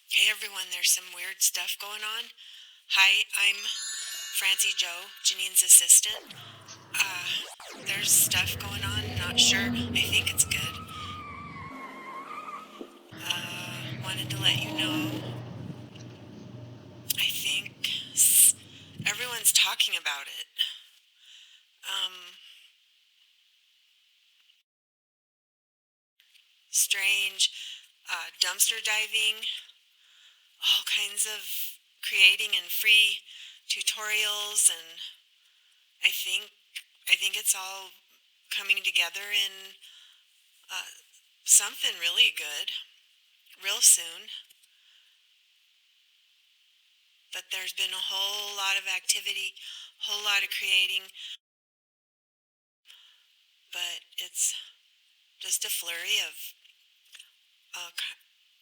Hey everyone, there's some weird stuff going on. Hi, I'm Francie Joe, Janine's assistant. There's stuff going on, not sure. I think it's good. Wanted to let you know. I think everyone's talking about it. Um, Strange dumpster diving, all kinds of creating and free tutorials, and I think I think it's all coming together in something really good real soon. But there's been a whole lot of activity, whole lot of creating, but it's just a flurry of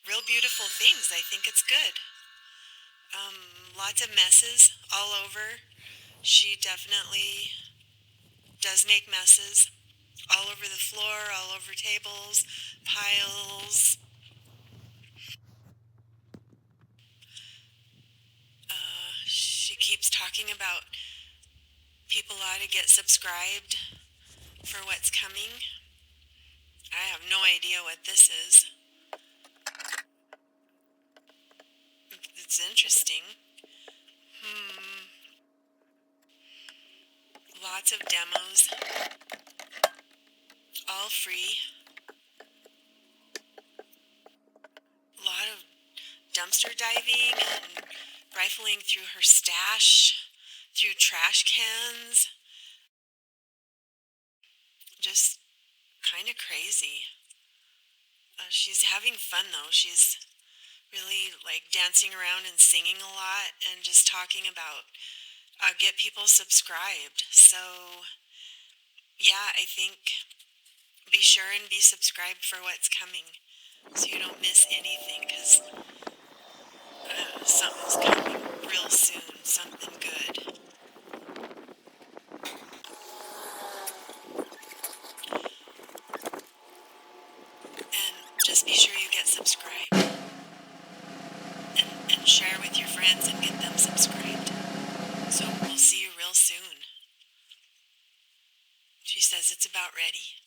real beautiful things. I think it's good. Lots of messes all over. She definitely does make messes all over the floor, all over tables, piles. She keeps talking about people ought to get subscribed for what's coming. I have no idea what this is. It's interesting. Lots of demos, all free. A lot of dumpster diving and rifling through her stash, through trash cans. Just kind of crazy. She's having fun though. She's really like dancing around and singing a lot and just talking about get people subscribed. So yeah, I think be sure and be subscribed for what's coming so you don't miss anything because something's coming real soon, something good. And just be sure you get subscribed and share with your friends and get them subscribed. So we'll see you real soon. She says it's about ready.